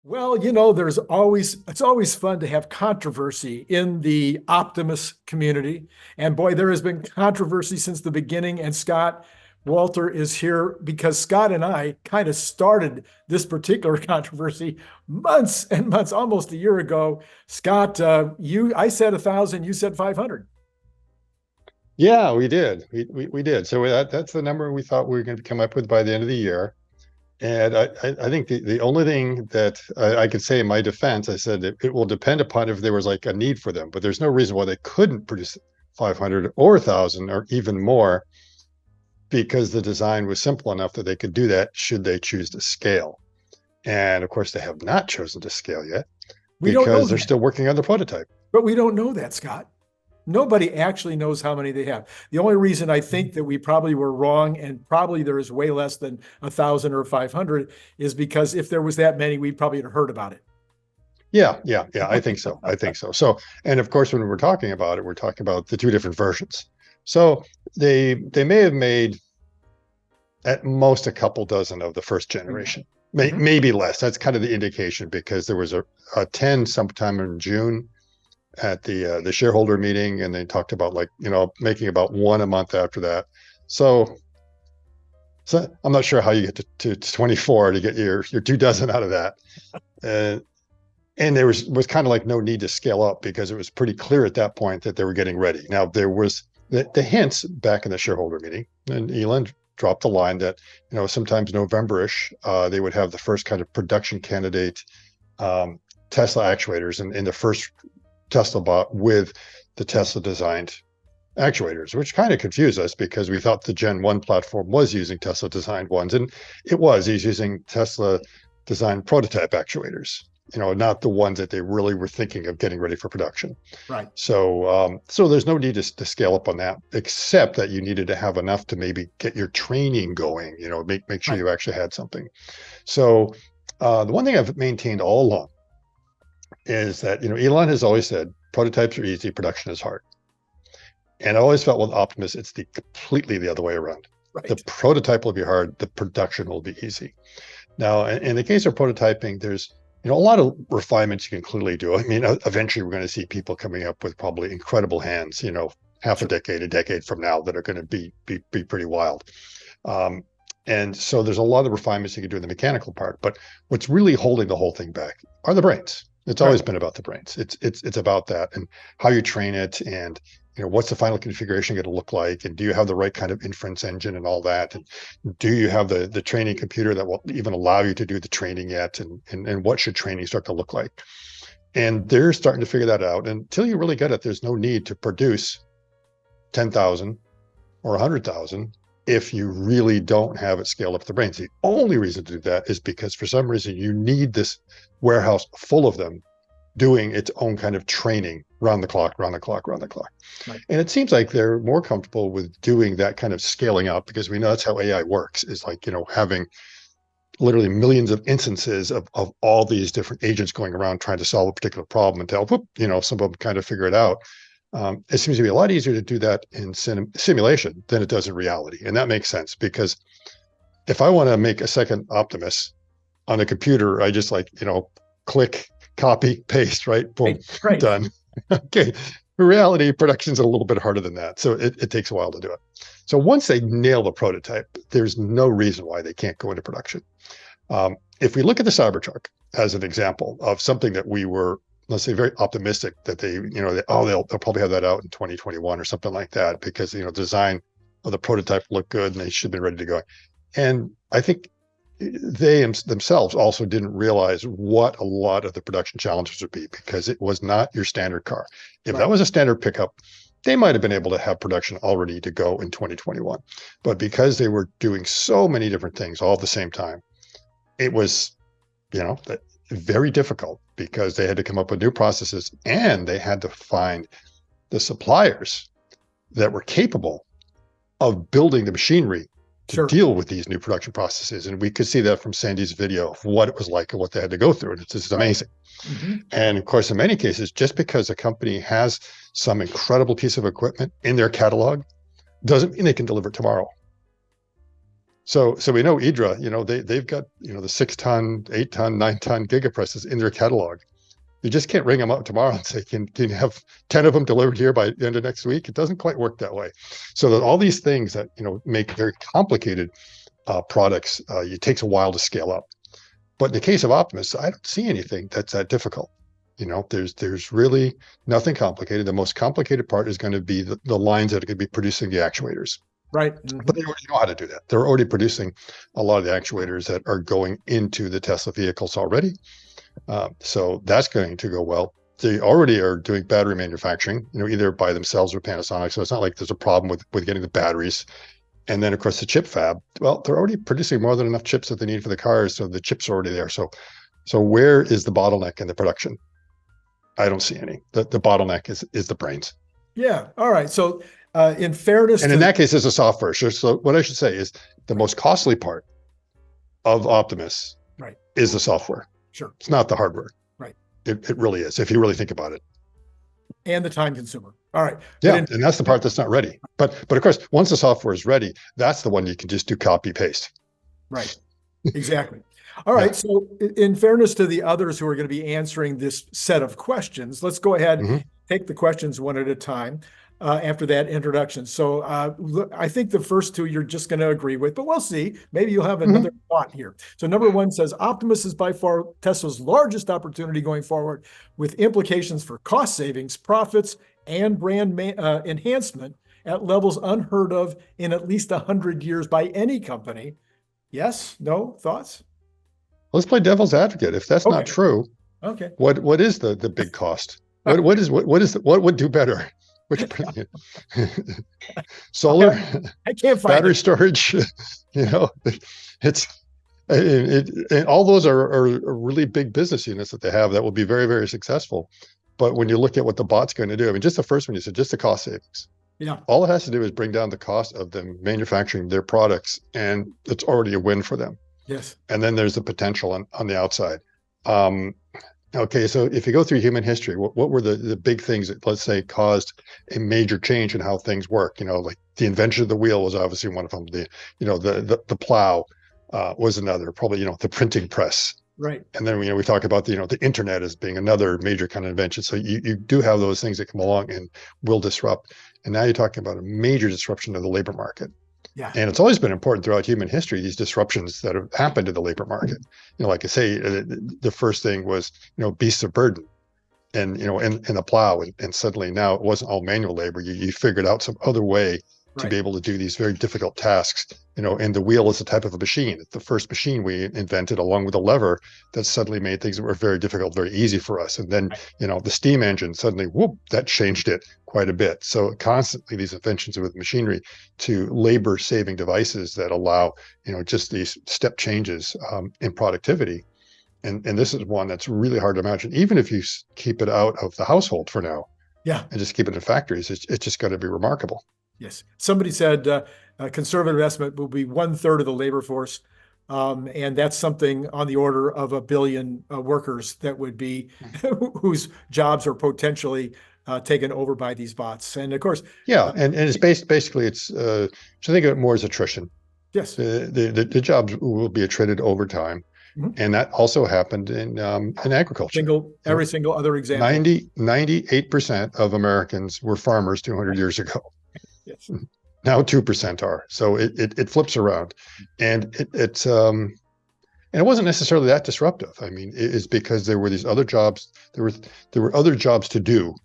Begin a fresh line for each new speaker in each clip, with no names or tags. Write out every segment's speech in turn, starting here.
Well, it's always fun to have controversy in the Optimus community. And boy, there has been controversy since the beginning. And Scott Walter is here because Scott and I kind of started this particular controversy months and months, almost a year ago. Scott, I said 1,000, you said 500.
Yeah, we did. We did. So that's the number we thought we were going to come up with by the end of the year. And I think the only thing that I could say in my defense, I said it will depend upon if there was like a need for them, but there's no reason why they couldn't produce 500 or 1,000 or even more because the design was simple enough that they could do that should they choose to scale. And of course, they have not chosen to scale yet
We don't know
because they're
that,
still working on the prototype.
but we don't know that, Scott. Nobody actually knows how many they have. The only reason I think that we probably were wrong and probably there is way less than 1,000 or 500 is because if there was that many, we'd probably have heard about it.
Yeah. I think so. I think so. So, and of course, when we're talking about it, we're talking about the two different versions. So they may have made at most a couple dozen of the first generation, maybe less. That's kind of the indication because there was a 10 sometime in June at the shareholder meeting, and they talked about like making about one a month after that. So I'm not sure how you get to 24 to get your 2 dozen out of that. Uh, and there was kind of like no need to scale up because it was pretty clear at that point that they were getting ready. Now there was the hints back in the shareholder meeting, and Elon dropped the line that sometimes November-ish they would have the first kind of production candidate Tesla actuators in the first Tesla bot with the Tesla designed actuators, which kind of confused us because we thought the Gen 1 platform was using Tesla designed ones, and it was. He's using Tesla designed prototype actuators, not the ones that they really were thinking of getting ready for production.
Right.
So there's no need to scale up on that, except that you needed to have enough to maybe get your training going, make sure
Right.
you actually had something. So the one thing I've maintained all along is that Elon has always said prototypes are easy, production is hard. And I always felt with Optimus, it's completely the other way around.
Right.
The prototype will be hard, the production will be easy. Now, in the case of prototyping, there's a lot of refinements you can clearly do. I mean, eventually we're going to see people coming up with probably incredible hands, half a decade from now that are going to be pretty wild. And so there's a lot of refinements you can do in the mechanical part, but what's really holding the whole thing back are the brains. It's always been about the brains. It's about that and how you train it, and what's the final configuration going to look like, and do you have the right kind of inference engine and all that, and do you have the training computer that will even allow you to do the training yet, and what should training start to look like? And they're starting to figure that out. And until you really get it, there's no need to produce 10,000 or 100,000 if you really don't have it scaled up the brains. The only reason to do that is because for some reason you need this warehouse full of them doing its own kind of training round the clock. Right. And it seems like they're more comfortable with doing that kind of scaling up because we know that's how AI works, is like, having literally millions of instances of all these different agents going around trying to solve a particular problem until, some of them kind of figure it out. It seems to be a lot easier to do that in simulation than it does in reality. And that makes sense because if I want to make a second Optimus on a computer, I just click, copy, paste, right? Boom,
Right.
done. Okay. In reality, production's a little bit harder than that. So it takes a while to do it. So once they nail the prototype, there's no reason why they can't go into production. If we look at the Cybertruck as an example of something that we were, let's say, very optimistic that they'll probably have that out in 2021 or something like that because, design of the prototype looked good and they should have been ready to go. And I think they themselves also didn't realize what a lot of the production challenges would be because it was not your standard car. If that was a standard pickup, they might have been able to have production all ready to go in 2021. But because they were doing so many different things all at the same time, it was, very difficult because they had to come up with new processes and they had to find the suppliers that were capable of building the machinery to deal with these new production processes. And we could see that from Sandy's video of what it was like and what they had to go through. And it's just amazing. And of course, in many cases, just because a company has some incredible piece of equipment in their catalog doesn't mean they can deliver it tomorrow. So we know Idra, they've got, the 6-ton, 8-ton, 9-ton gigapresses in their catalog. You just can't ring them up tomorrow and say, can you have 10 of them delivered here by the end of next week? It doesn't quite work that way. So that all these things that, make very complicated products, it takes a while to scale up. But in the case of Optimus, I don't see anything that's that difficult. There's really nothing complicated. The most complicated part is going to be the lines that are going to be producing the actuators.
Right.
But they already know how to do that. They're already producing a lot of the actuators that are going into the Tesla vehicles already. So that's going to go well. They already are doing battery manufacturing, either by themselves or Panasonic. So it's not like there's a problem with getting the batteries. And then, of course, the chip fab. Well, they're already producing more than enough chips that they need for the cars. So the chips are already there. So where is the bottleneck in the production? I don't see any. The bottleneck is the brains.
Yeah. All right. So in fairness,
and in that case, it's a software. So what I should say is the most costly part of Optimus is the software.
Sure.
It's not the hardware.
Right.
It really is, if you really think about it.
And the time consumer. All right.
Yeah, and that's the part that's not ready. But of course, once the software is ready, that's the one you can just do copy paste.
Right. Exactly. All right. So in fairness to the others who are going to be answering this set of questions, let's go ahead, take the questions one at a time after that introduction. So look, I think the first two you're just going to agree with, but we'll see. Maybe you'll have another thought here. So number one says, Optimus is by far Tesla's largest opportunity going forward, with implications for cost savings, profits, and brand enhancement at levels unheard of in at least 100 years by any company. Yes? No? Thoughts?
Let's play devil's advocate. If that's not true, what is the big cost? What would do better? Which solar?
I can't find
battery storage. It's and all those are really big business units that they have that will be very, very successful. But when you look at what the bot's going to do, I mean, just the first one you said, just the cost savings.
Yeah.
All it has to do is bring down the cost of them manufacturing their products, and it's already a win for them.
Yes.
And then there's the potential on the outside. Okay, so if you go through human history, what were the big things that, let's say, caused a major change in how things work? Like the invention of the wheel was obviously one of them. The plow was another, probably, the printing press.
Right.
And then we talk about the internet as being another major kind of invention. So you do have those things that come along and will disrupt. And now you're talking about a major disruption of the labor market.
Yeah.
And it's always been important throughout human history, these disruptions that have happened in the labor market. Like I say, the first thing was, beasts of burden and, and the plow. And suddenly now it wasn't all manual labor. You figured out some other way to be able to do these very difficult tasks, and the wheel is a type of a machine. It's the first machine we invented, along with a lever, that suddenly made things that were very difficult, very easy for us. And then, the steam engine suddenly, whoop, that changed it quite a bit. So constantly these inventions with machinery to labor saving devices that allow, just these step changes in productivity. And this is one that's really hard to imagine, even if you keep it out of the household for now.
Yeah.
And just keep it in factories. It's just going to be remarkable.
Yes. Somebody said conservative estimate will be 1/3 of the labor force. And that's something on the order of 1 billion workers that would be whose jobs are potentially taken over by these bots. And of course,
and it's basically it's so think of it more as attrition.
Yes.
The jobs will be attrited over time. And that also happened in agriculture.
Every single other example.
98% of Americans were farmers 200 years ago.
Yes.
Now 2% are. So it flips around, and it wasn't necessarily that disruptive. I mean, it's because there were these other jobs. There were other jobs to do,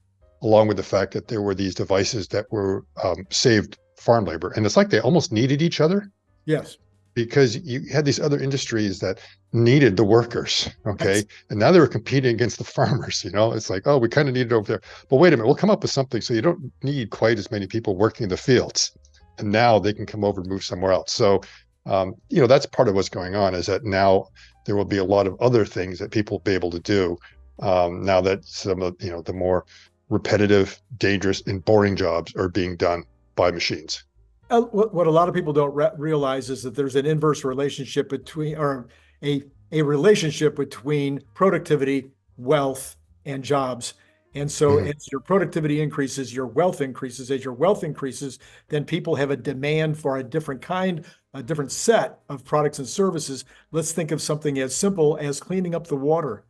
along with the fact that there were these devices that were saved farm labor, and it's like they almost needed each other.
Yes.
Because you had these other industries that needed the workers, okay? Yes. And now they were competing against the farmers, It's like, oh, we kind of need it over there. But wait a minute, we'll come up with something so you don't need quite as many people working in the fields. And now they can come over and move somewhere else. So, that's part of what's going on, is that now there will be a lot of other things that people will be able to do now that some of, the more repetitive, dangerous, and boring jobs are being done by machines.
What a lot of people don't realize is that there's an inverse relationship between, or a relationship between productivity, wealth, and jobs. And so
Mhm.
as your productivity increases, your wealth increases. As your wealth increases, then people have a demand for a different kind, a different set of products and services. Let's think of something as simple as cleaning up the water.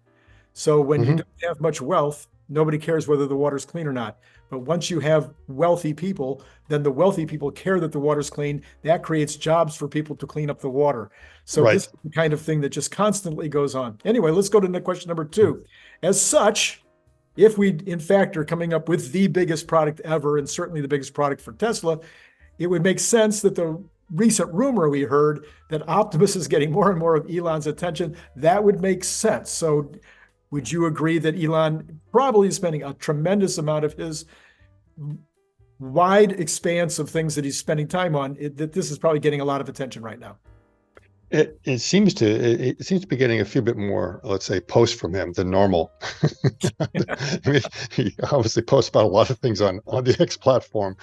So when you
Mhm.
don't have much wealth, nobody cares whether the water's clean or not. But once you have wealthy people, then the wealthy people care that the water's clean. That creates jobs for people to clean up the water. So this
Right.
is the kind of thing that just constantly goes on. Anyway, let's go to question number two. As such, if we in fact are coming up with the biggest product ever, and certainly the biggest product for Tesla, it would make sense that the recent rumor we heard that Optimus is getting more and more of Elon's attention, that would make sense. So would you agree that Elon probably is spending a tremendous amount of his wide expanse of things that he's spending time on, that this is probably getting a lot of attention right now?
It seems to be getting a few bit more, let's say, posts from him than normal. I mean, he obviously posts about a lot of things on the X platform.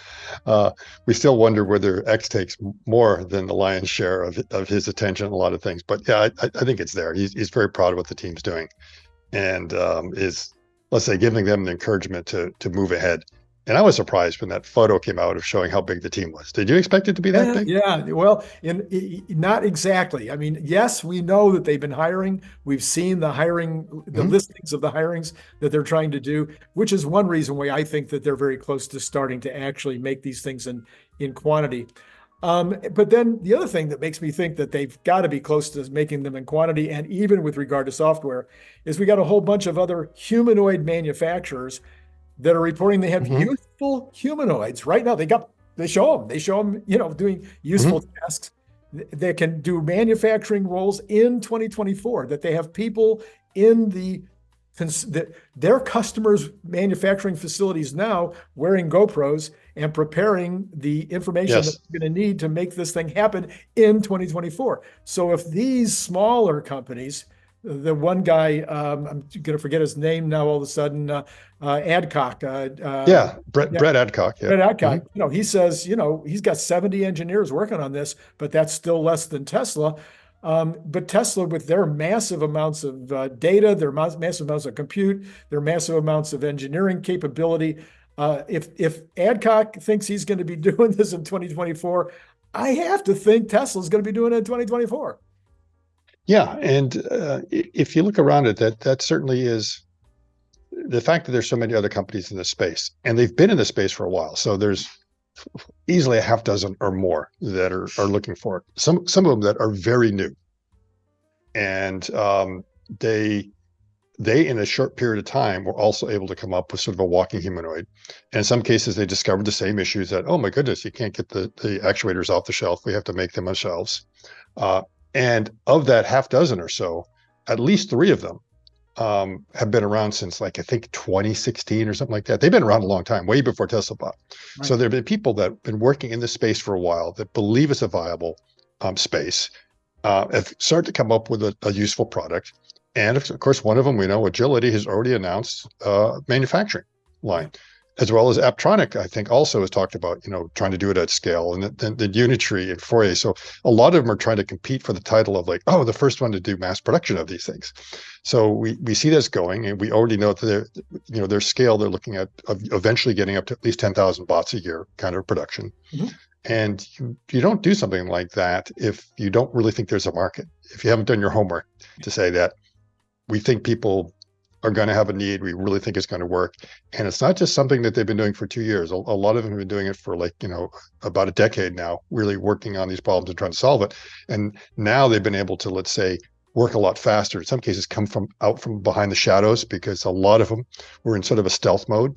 We still wonder whether X takes more than the lion's share of his attention on a lot of things. But yeah, I think it's there. He's very proud of what the team's doing, and is, let's say, giving them the encouragement to move ahead. And I was surprised when that photo came out of showing how big the team was. Did you expect it to be that
Yeah,
big?
yeah. Well, not exactly. I mean, yes, we know that they've been hiring. We've seen the hiring, the
Mhm.
listings of the hirings that they're trying to do, which is one reason why I think that they're very close to starting to actually make these things in quantity. But then the other thing that makes me think that they've got to be close to making them in quantity, and even with regard to software, is we got a whole bunch of other humanoid manufacturers that are reporting they have
Mhm.
useful humanoids right now. They show them, doing useful
Mhm.
tasks that can do manufacturing roles in 2024. That they have people in their customers' manufacturing facilities now wearing GoPros and preparing the information that
Yes.
they're going to need to make this thing happen in 2024. So if these smaller companies, the one guy, I'm going to forget his name now all of a sudden, Adcock,
Yeah.
yeah,
Brett Adcock. Yeah.
Brett Adcock,
Mhm.
he says, he's got 70 engineers working on this, but that's still less than Tesla. But Tesla, with their massive amounts of data, their massive amounts of compute, their massive amounts of engineering capability, if Adcock thinks he's going to be doing this in 2024, I have to think Tesla's going to be doing it in 2024.
Yeah, and if you look around it, that certainly is the fact that there's so many other companies in this space, and they've been in this space for a while. So there's easily a half dozen or more that are looking for it. Some of them that are very new, and they they in a short period of time were also able to come up with sort of a walking humanoid. And in some cases, they discovered the same issues that, oh my goodness, you can't get the actuators off the shelf. We have to make them ourselves. Uh, and of that half dozen or so, at least three of them have been around since, like, I think 2016 or something like that. They've been around a long time, way before Tesla bought.
Right.
So there have been people that have been working in this space for a while that believe it's a viable space, have started to come up with a useful product. And of course, one of them, we know, Agility, has already announced manufacturing line, as well as Aptronic, I think, also has talked about, trying to do it at scale, and then the Unitree and Fourier. So a lot of them are trying to compete for the title of, like, oh, the first one to do mass production of these things. So we see this going, and we already know that their scale, they're looking at eventually getting up to at least 10,000 bots a year kind of production.
Mhm.
And you don't do something like that if you don't really think there's a market. If you haven't done your homework to say that we think people are going to have a need, we really think it's going to work. And it's not just something that they've been doing for 2 years. A lot of them have been doing it for, like, about a decade now, really working on these problems and trying to solve it. And now they've been able to, let's say, work a lot faster. In some cases, come out from behind the shadows, because a lot of them were in sort of a stealth mode,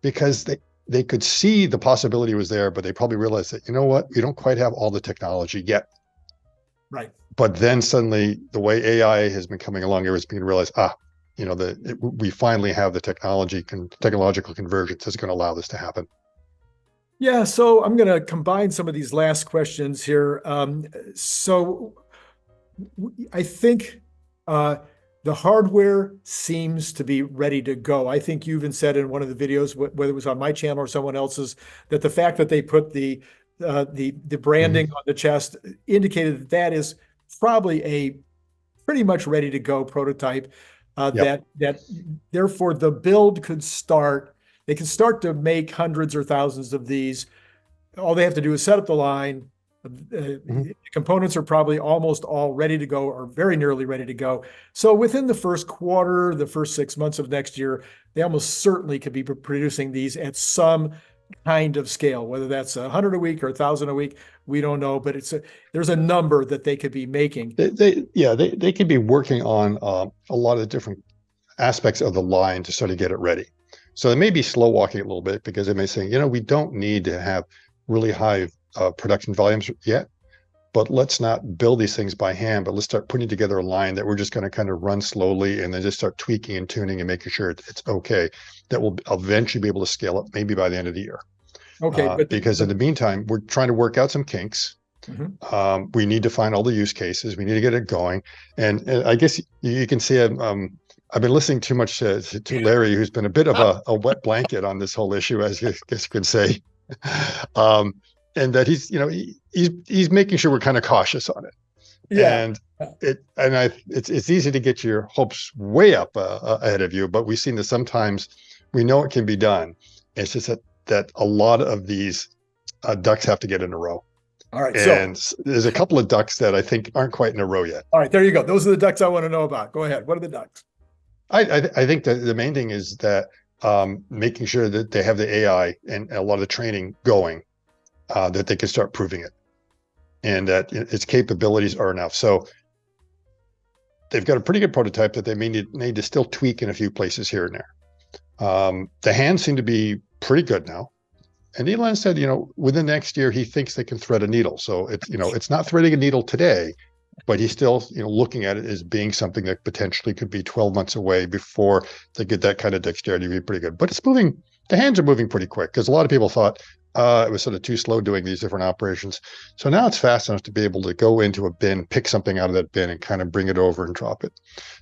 because they could see the possibility was there, but they probably realized that, you know what, we don't quite have all the technology yet.
Right.
But then suddenly, the way AI has been coming along, everyone's beginning to realize, we finally have the technological convergence that's going to allow this to happen.
Yeah, so I'm going to combine some of these last questions here. So I think the hardware seems to be ready to go. I think you even said in one of the videos, whether it was on my channel or someone else's, that the fact that they put the branding
Mm-hmm.
on the chest indicated that that is probably a pretty much ready to go prototype.
Yep.
that therefore the build could start. They can start to make hundreds or thousands of these. All they have to do is set up the line.
Mhm.
Components are probably almost all ready to go or very nearly ready to go. So within the first quarter, the first 6 months of next year, they almost certainly could be producing these at some kind of scale, whether that's 100 a week or 1,000 a week, we don't know, but there's a number that they could be making.
They could be working on a lot of different aspects of the line to sort of get it ready. So they may be slow walking a little bit because they may say, we don't need to have really high production volumes yet, but let's not build these things by hand, but let's start putting together a line that we're just going to kind of run slowly and then just start tweaking and tuning and making sure it's okay. That will eventually be able to scale up maybe by the end of the year.
Okay,
Because in the meantime, we're trying to work out some kinks. We need to find all the use cases. We need to get it going. And I guess you can see I've been listening too much to Larry, who's been a bit of a wet blanket on this whole issue, as you guess you could say. And that he's making sure we're kind of cautious on it.
yeah.
And it's easy to get your hopes way up ahead of you, but we've seen that sometimes we know it can be done. It's just that a lot of these ducks have to get in a row.
All right.
And there's a couple of ducks that I think aren't quite in a row yet.
All right, there you go. Those are the ducks I want to know about. Go ahead. What are the ducks?
I think that the main thing is that making sure that they have the AI and a lot of the training going, that they can start proving it, and that its capabilities are enough. So they've got a pretty good prototype that they may need to still tweak in a few places here and there. The hands seem to be pretty good now. And Elon said, within the next year, he thinks they can thread a needle. So it's not threading a needle today, but he's still, looking at it as being something that potentially could be 12 months away before they get that kind of dexterity to be pretty good. But it's moving. The hands are moving pretty quick because a lot of people thought it was sort of too slow doing these different operations. So now it's fast enough to be able to go into a bin, pick something out of that bin and kind of bring it over and drop it.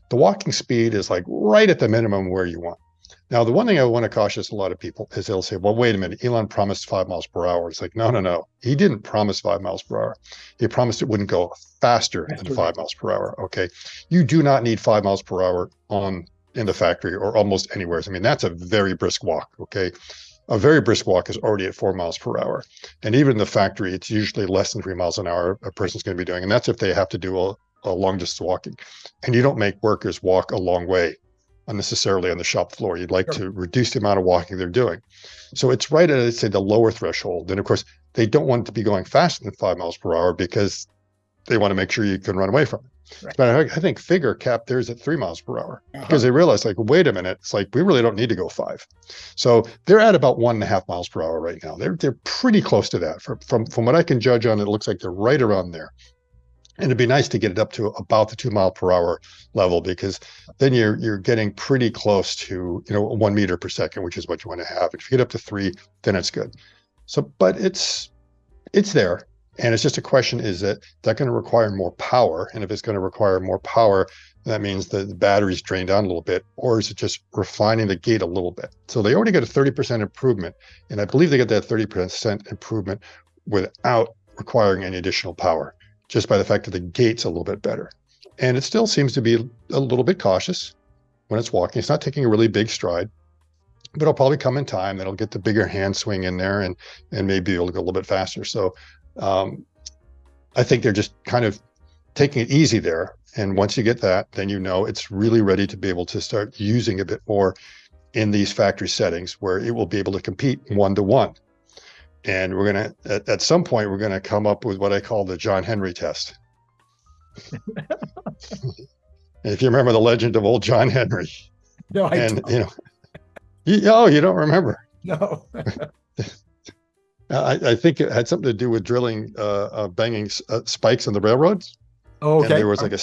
The walking speed is like right at the minimum where you want. Now, the one thing I want to caution a lot of people is they'll say, well, wait a minute, Elon promised 5 miles per hour. It's like, no. He didn't promise 5 miles per hour. He promised it wouldn't go faster than 5 miles per hour. Okay. You do not need 5 miles per hour in the factory or almost anywhere. I mean, that's a very brisk walk. Okay. A very brisk walk is already at 4 miles per hour. And even in the factory, it's usually less than 3 miles an hour a person's going to be doing. And that's if they have to do a long distance walking. And you don't make workers walk a long way unnecessarily on the shop floor. You'd like to reduce the amount of walking they're doing. So it's right at, I'd say, the lower threshold. And of course, they don't want to be going faster than 5 miles per hour because they want to make sure you can run away from it. Right. But I think Figure capped theirs at 3 miles per hour because they realized, like, wait a minute, it's like, we really don't need to go 5. So they're at about 1.5 miles per hour right now. They're pretty close to that. From what I can judge on, it looks like they're right around there. And it'd be nice to get it up to about the 2 mile per hour level, because then you're getting pretty close to 1 meter per second, which is what you want to have. If you get up to 3, then it's good. So, but it's there, and it's just a question: is that going to require more power? And if it's going to require more power, that means the battery's drained down a little bit, or is it just refining the gate a little bit? So they already got a 30% improvement, and I believe they get that 30% improvement without requiring any additional power, just by the fact that the gate's a little bit better. And it still seems to be a little bit cautious when it's walking. It's not taking a really big stride, but it'll probably come in time. Then it'll get the bigger hand swing in there and maybe it'll go a little bit faster. So I think they're just kind of taking it easy there. And once you get that, then it's really ready to be able to start using a bit more in these factory settings where it will be able to compete 1-to-1. And we're going to, at some point, we're going to come up with what I call the John Henry test. If you remember the legend of old John Henry.
No, I don't.
You don't remember.
No.
I think it had something to do with drilling, banging spikes on the railroads.
Oh, okay.
And there was like a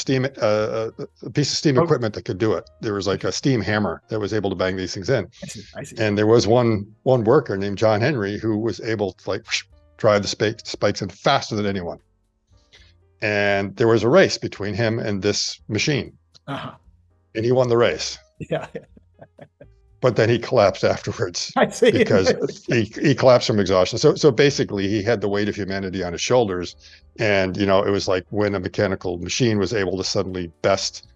piece of steam equipment that could do it. There was like a steam hammer that was able to bang these things in.
I see.
And there was one worker named John Henry who was able to drive the spikes in faster than anyone. And there was a race between him and this machine. And he won the race.
Yeah.
But then he collapsed afterwards.
I see.
Because he collapsed from exhaustion. So basically he had the weight of humanity on his shoulders. And, it was like when a mechanical machine was able to suddenly best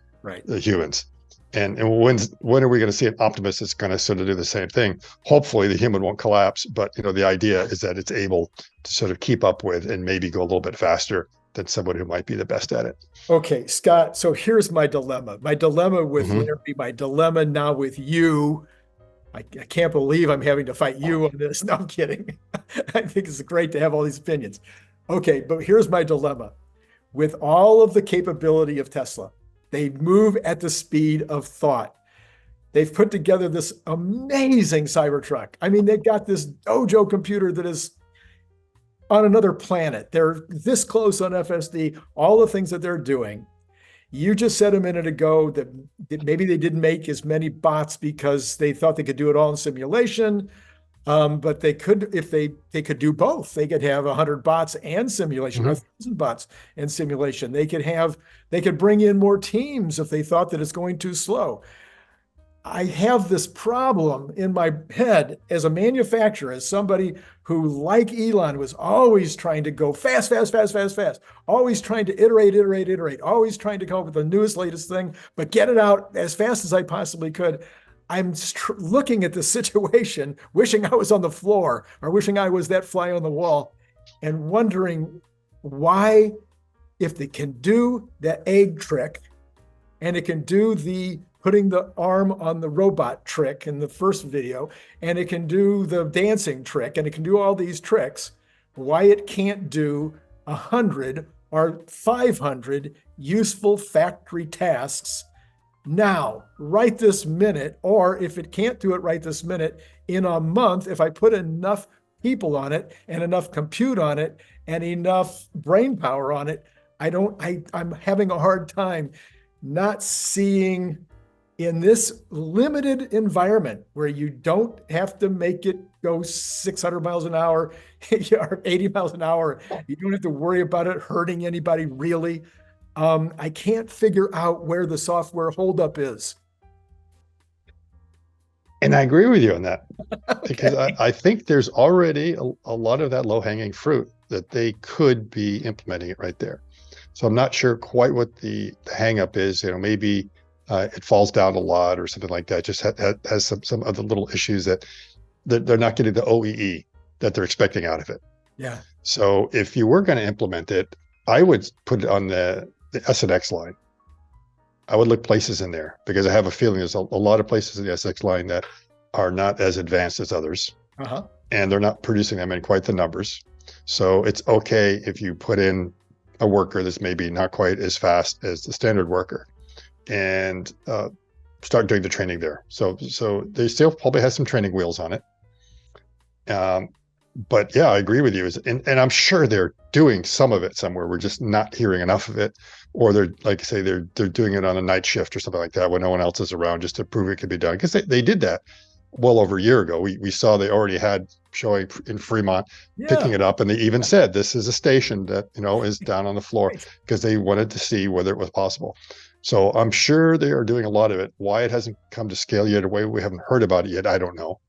the humans. And when are we going to see an Optimus that's going to sort of do the same thing? Hopefully the human won't collapse, but the idea is that it's able to sort of keep up with and maybe go a little bit faster than someone who might be the best at it.
Okay, Scott. So here's my dilemma. My dilemma with
Hmm.
Larry, my dilemma now with you. I can't believe I'm having to fight you on this. No, I'm kidding. I think it's great to have all these opinions. Okay, but here's my dilemma. With all of the capability of Tesla, they move at the speed of thought. They've put together this amazing Cybertruck. I mean, they've got this Dojo computer that is on another planet. They're this close on FSD, all the things that they're doing. You just said a minute ago that maybe they didn't make as many bots because they thought they could do it all in simulation. But they could, if they could do both, they could have 100 bots and simulation,
Hmm.
1,000 bots and simulation. They could bring in more teams if they thought that it's going too slow. I have this problem in my head as a manufacturer, as somebody who, like Elon, was always trying to go fast, fast, fast, fast, fast, always trying to iterate, always trying to come up with the newest, latest thing, but get it out as fast as I possibly could. I'm looking at the situation, wishing I was on the floor or wishing I was that fly on the wall, and wondering why, if they can do that egg trick and it can do the putting the arm on the robot trick in the first video, and it can do the dancing trick, and it can do all these tricks, why it can't do 100 or 500 useful factory tasks now, right this minute, or if it can't do it right this minute, in a month, if I put enough people on it and enough compute on it and enough brain power on it, I'm having a hard time not seeing in this limited environment where you don't have to make it go 600 miles an hour or 80 miles an hour. You don't have to worry about it hurting anybody really. I can't figure out where the software holdup is.
And I agree with you on that because
Okay.
I think there's already a lot of that low hanging fruit that they could be implementing it right there. So I'm not sure quite what the hang up is. Maybe it falls down a lot or something like that. Just has some other little issues that they're not getting the OEE that they're expecting out of it.
Yeah.
So if you were going to implement it, I would put it on the S and X line. I would look places in there because I have a feeling there's a lot of places in the SX line that are not as advanced as others,
Uh-huh.
and they're not producing them in quite the numbers. So it's okay if you put in a worker that's maybe not quite as fast as the standard worker, and start doing the training there. So they still probably has some training wheels on it. But yeah, I agree with you. And I'm sure they're doing some of it somewhere. We're just not hearing enough of it, or they're like I say they're doing it on a night shift or something like that when no one else is around, just to prove it could be done. Because they did that well over a year ago. We saw they already had showing in Fremont picking
Yeah.
it up, and they even said this is a station that is down on the floor
Right.
because they wanted to see whether it was possible. So I'm sure they are doing a lot of it. Why it hasn't come to scale yet, or why we haven't heard about it yet, I don't know.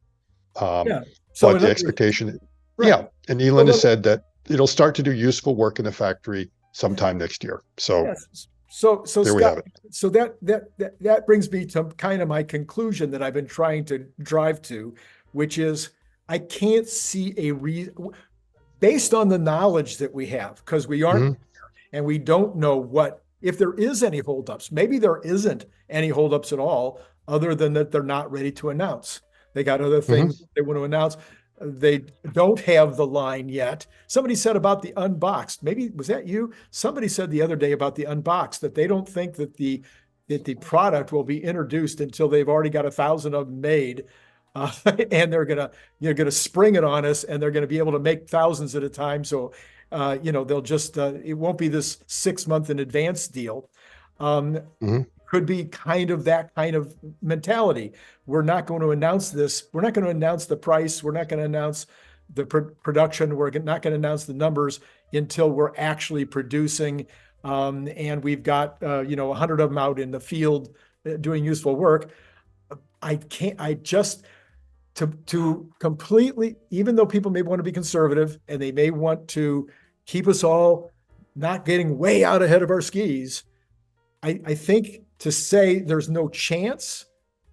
Um,
Yeah. So
but
in
the
other words,
expectation,
right.
yeah. And Elon has
So
said that it'll start to do useful work in the factory sometime next year. So
yes. So
there we have
Scott,
it.
so that brings me to kind of my conclusion that I've been trying to drive to, which is I can't see a reason based on the knowledge that we have, because we aren't
Hmm.
there and we don't know what if there is any holdups. Maybe there isn't any holdups at all, other than that they're not ready to announce. They got other
Hmm.
things they want to announce. They don't have the line yet. Somebody said about the unboxed. Maybe was that you? Somebody said the other day about the unboxed that they don't think that the product will be introduced until they've already got 1,000 of them made, and they're gonna spring it on us, and they're gonna be able to make thousands at a time. So, they'll just it won't be this 6 month in advance deal. Um,
Hmm.
could be kind of that kind of mentality. We're not going to announce this. We're not going to announce the price. We're not going to announce the production. We're not going to announce the numbers until we're actually producing. And we've got 100 of them out in the field doing useful work. I can't. I just to completely, even though people may want to be conservative and they may want to keep us all not getting way out ahead of our skis. I think to say there's no chance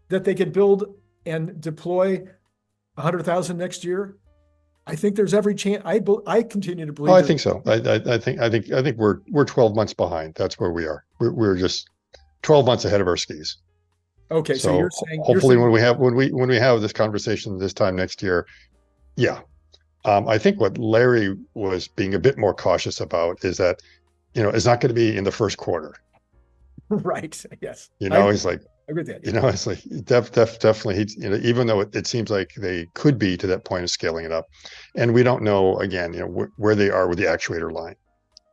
that they could build and deploy 100,000 next year. I think there's every chance. I continue to
Oh,
believe
I
there's.
think so. I think we're 12 months behind. That's where we are. We're just 12 months ahead of our skis.
Okay, so
So
you're
hopefully
saying
when we have this conversation this time next year, yeah. I think what Larry was being a bit more cautious about is that, it's not going to be in the first quarter.
right. Yes.
He's like,
I agree with that. Yeah.
it's like definitely, even though it seems like they could be to that point of scaling it up, and we don't know again, where they are with the actuator line.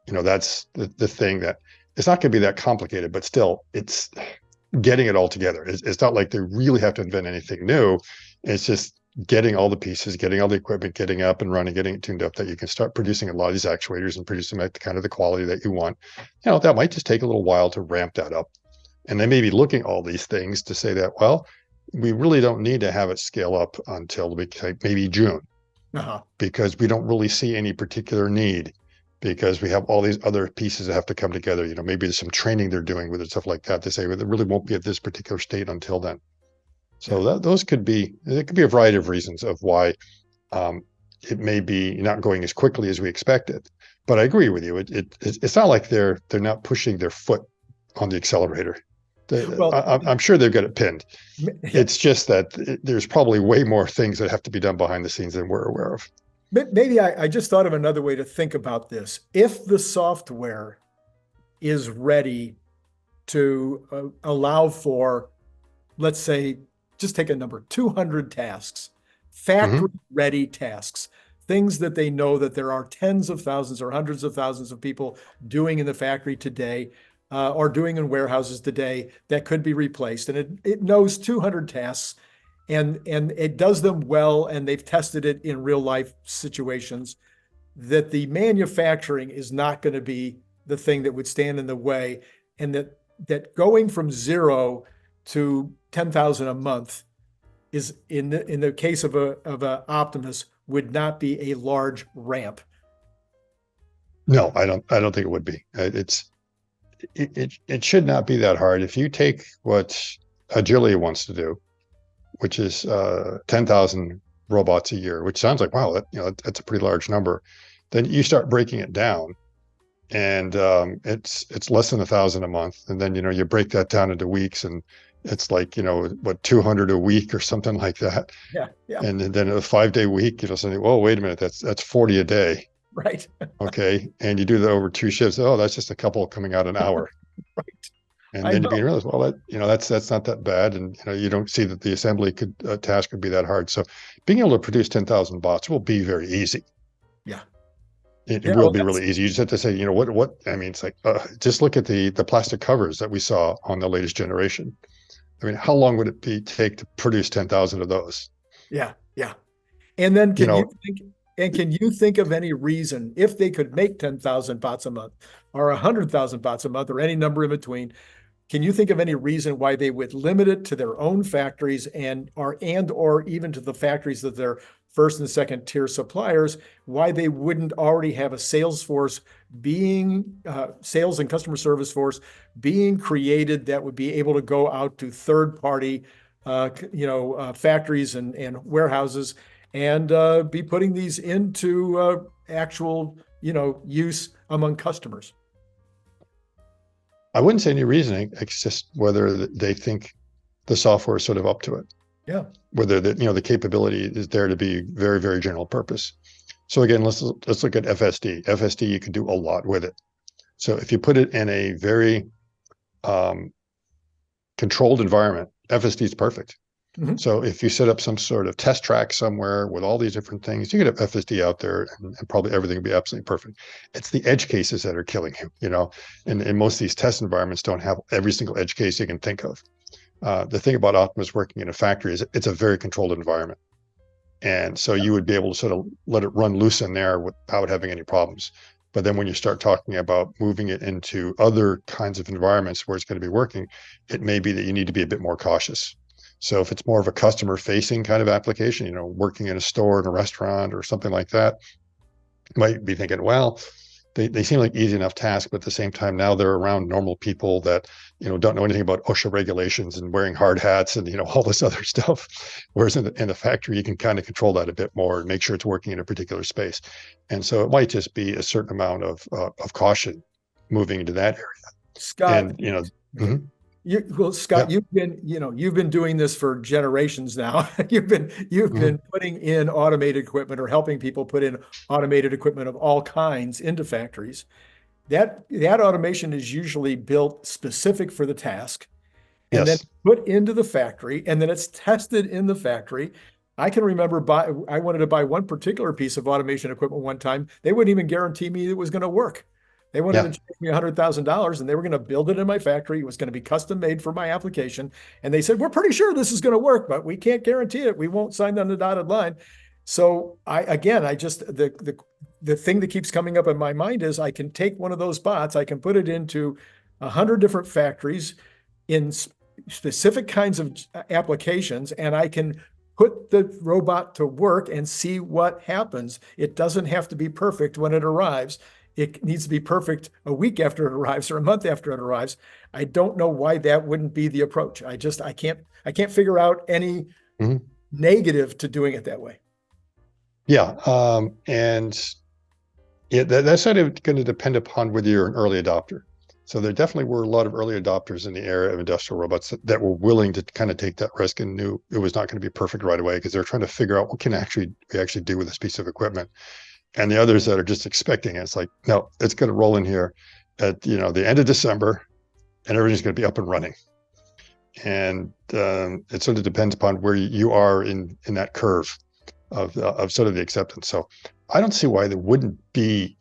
That's the thing that it's not going to be that complicated, but still, it's getting it all together. It's not like they really have to invent anything new. It's just getting all the pieces, getting all the equipment, getting up and running, getting it tuned up that you can start producing a lot of these actuators and produce them at the kind of the quality that you want. That might just take a little while to ramp that up. And they may be looking at all these things to say that, well, we really don't need to have it scale up until maybe June,
Uh-huh.
because we don't really see any particular need, because we have all these other pieces that have to come together. Maybe there's some training they're doing with it, stuff like that. They say, well, it really won't be at this particular state until then. So there could be a variety of reasons of why it may be not going as quickly as we expected. But I agree with you. It's not like they're not pushing their foot on the accelerator.
Well,
I'm sure they've got it pinned.
yeah.
It's just that there's probably way more things that have to be done behind the scenes than we're aware of.
Maybe I just thought of another way to think about this. If the software is ready to allow for, let's say, just take a number, 200 tasks, factory ready tasks, things that they know that there are tens of thousands or hundreds of thousands of people doing in the factory today, or doing in warehouses today that could be replaced. And it knows 200 tasks, and it does them well, and they've tested it in real life situations, that the manufacturing is not going to be the thing that would stand in the way, and that going from 0 to 10,000 a month is in the case of a Optimus would not be a large ramp.
No, I don't think it would be. It should not be that hard. If you take what Agility wants to do, which is 10,000 robots a year, which sounds like, wow, that's a pretty large number. Then you start breaking it down, and it's less than 1,000 a month. And then you break that down into weeks, and it's like 200 a week or something like that.
Yeah, yeah.
And then a 5-day week, something. Well, wait a minute, that's 40 a day.
Right.
Okay, and you do that over 2 shifts. Oh, that's just a couple coming out an hour.
Right.
And then you begin to realize, well, that's not that bad, and you don't see that the assembly task could be that hard. So, being able to produce 10,000 bots will be very easy.
Yeah,
it will be really easy. You just have to say, what I mean. It's like just look at the plastic covers that we saw on the latest generation. I mean, how long would it take to produce 10,000 of those?
Yeah, yeah. And then can you think of any reason, if they could make 10,000 bots a month or 100,000 bots a month or any number in between, can you think of any reason why they would limit it to their own factories or even to the factories that their first and second tier suppliers, why they wouldn't already have a sales force sales and customer service force being created that would be able to go out to third party, factories and warehouses and be putting these into actual, use among customers?
I wouldn't say any reasoning. It's just whether they think the software is sort of up to it.
Yeah.
Whether the capability is there to be very, very general purpose. So again, let's look at FSD. FSD, you can do a lot with it. So if you put it in a very controlled environment, FSD is perfect. Mm-hmm. So if you set up some sort of test track somewhere with all these different things, you could have FSD out there, and probably everything would be absolutely perfect. It's the edge cases that are killing you, and most of these test environments don't have every single edge case you can think of. The thing about Optimus working in a factory is it's a very controlled environment. And so you would be able to sort of let it run loose in there without having any problems. But then when you start talking about moving it into other kinds of environments where it's going to be working, it may be that you need to be a bit more cautious. So if it's more of a customer facing kind of application, working in a store, in a restaurant or something like that, you might be thinking, well, they seem like easy enough tasks, but at the same time, now they're around normal people that, don't know anything about OSHA regulations and wearing hard hats and, all this other stuff. Whereas in the factory, you can kind of control that a bit more and make sure it's working in a particular space. And so it might just be a certain amount of caution moving into that area.
Scott,
And, mhm.
Scott,
Yeah.
you've been doing this for generations now. You've been putting in automated equipment or helping people put in automated equipment of all kinds into factories. That automation is usually built specific for the task and then
Yes.
put into the factory, and then it's tested in the factory. I can remember I wanted to buy one particular piece of automation equipment one time. They wouldn't even guarantee me it was going to work. They wanted
Yeah.
to charge me $100,000 and they were going to build it in my factory. It was going to be custom made for my application. And they said, we're pretty sure this is going to work, but we can't guarantee it. We won't sign on the dotted line. So the thing that keeps coming up in my mind is I can take one of those bots, I can put it into 100 different factories in specific kinds of applications, and I can put the robot to work and see what happens. It doesn't have to be perfect when it arrives. It needs to be perfect a week after it arrives or a month after it arrives. I don't know why that wouldn't be the approach. I can't figure out any
Mhm.
negative to doing it that way.
Yeah. That's sort of going to depend upon whether you're an early adopter. So there definitely were a lot of early adopters in the area of industrial robots that were willing to kind of take that risk and knew it was not going to be perfect right away because they're trying to figure out what can we actually do with this piece of equipment. And the others that are just expecting it, it's like, no, it's going to roll in here at the end of December, and everything's going to be up and running. And it sort of depends upon where you are in that curve of sort of the acceptance. So I don't see why there wouldn't be,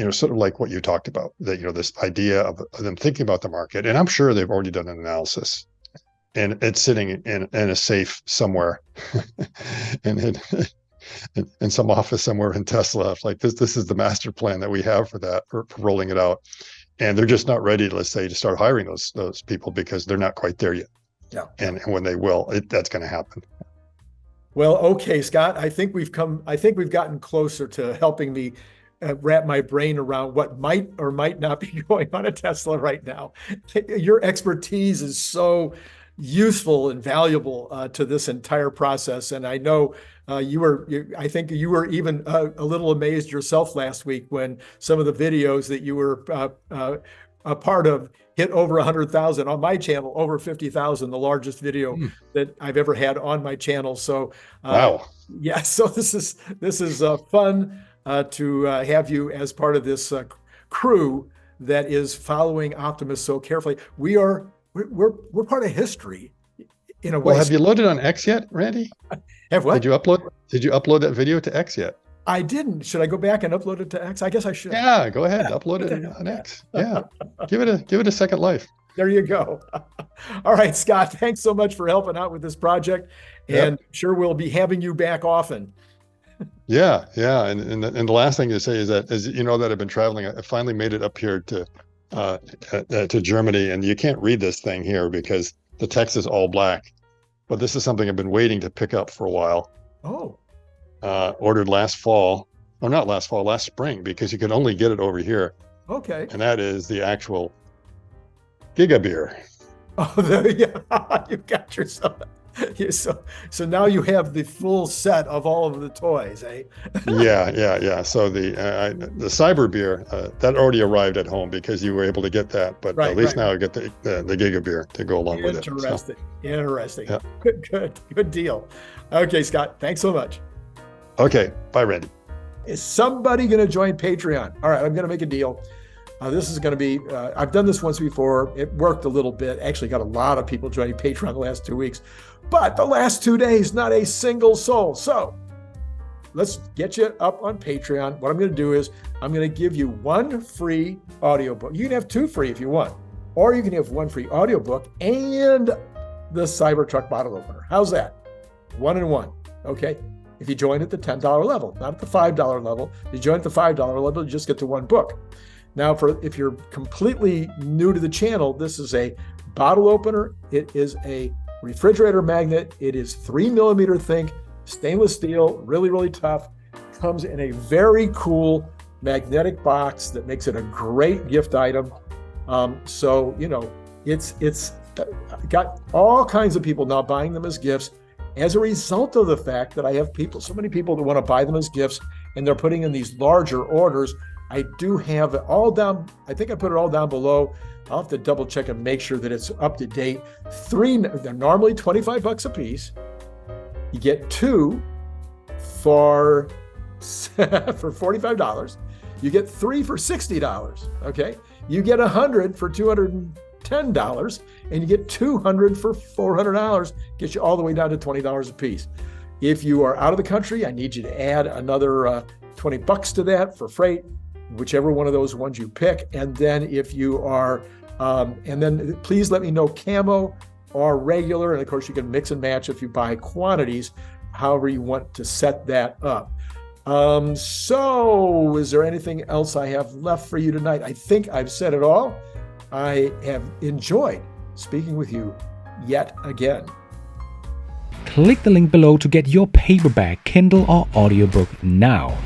sort of like what you talked about, that this idea of them thinking about the market. And I'm sure they've already done an analysis, and it's sitting in a safe somewhere, and in some office somewhere in Tesla. Like this is the master plan that we have for rolling it out. And they're just not ready, let's say, to start hiring those people because they're not quite there yet.
Yeah.
And when they will, that's going to happen.
Well, okay, Scott, I think we've gotten closer to helping me wrap my brain around what might or might not be going on at Tesla right now. Your expertise is so useful and valuable to this entire process. And I know I think you were even a little amazed yourself last week when some of the videos that you were a part of hit over 100,000 on my channel, over 50,000, the largest video that I've ever had on my channel. So,
Wow.
yeah, so this is fun to have you as part of this crew that is following Optimus so carefully. We're part of history in a way.
Well, have you loaded on X yet, Randy?
Have what?
Did you upload that video to X yet?
I didn't. Should I go back and upload it to X? I guess I should.
Yeah, go ahead. Upload it on X. Yeah. Give it a second life.
There you go. All right, Scott, thanks so much for helping out with this project. And sure we'll be having you back often.
Yeah. And the last thing to say is that, as you know, that I've been traveling, I finally made it up here to Germany, and you can't read this thing here because the text is all black. But this is something I've been waiting to pick up for a while.
Oh.
Ordered last spring, because you could only get it over here.
Okay.
And that is the actual Giga Beer.
Oh, there you you've got yourself. So now you have the full set of all of the toys, eh?
Yeah. So the Cyber Beer that already arrived at home because you were able to get that, but at least now I get the Giga Beer to go along with it.
Interesting.
Yeah.
Good deal. Okay, Scott, thanks so much.
Okay, bye, Randy.
Is somebody going to join Patreon? All right, I'm going to make a deal. This is going to be, I've done this once before. It worked a little bit. Actually got a lot of people joining Patreon the last 2 weeks, but the last 2 days, not a single soul. So let's get you up on Patreon. What I'm going to do is I'm going to give you one free audiobook. You can have two free if you want, or you can have one free audiobook and the Cybertruck bottle opener. How's that? 1 and 1. Okay. If you join at the $10 level, not at the $5 level. If you join at the $5 level, you just get to one book. Now, if you're completely new to the channel, this is a bottle opener. It is a refrigerator magnet. It is 3mm thick, stainless steel, really, really tough. Comes in a very cool magnetic box that makes it a great gift item. So, it's got all kinds of people now buying them as gifts as a result of the fact that I have so many people that want to buy them as gifts, and they're putting in these larger orders. I do have it all down. I think I put it all down below. I'll have to double check and make sure that it's up to date. They're normally $25 a piece. You get 2 for $45. You get 3 for $60. Okay. You get 100 for $210, and you get 200 for $400. Gets you all the way down to $20 a piece. If you are out of the country, I need you to add another $20 to that for freight, whichever one of those ones you pick. And then if you are, and then please let me know camo or regular. And of course you can mix and match if you buy quantities, however you want to set that up. So is there anything else I have left for you tonight? I think I've said it all. I have enjoyed speaking with you yet again.
Click the link below to get your paperback, Kindle, or audiobook now.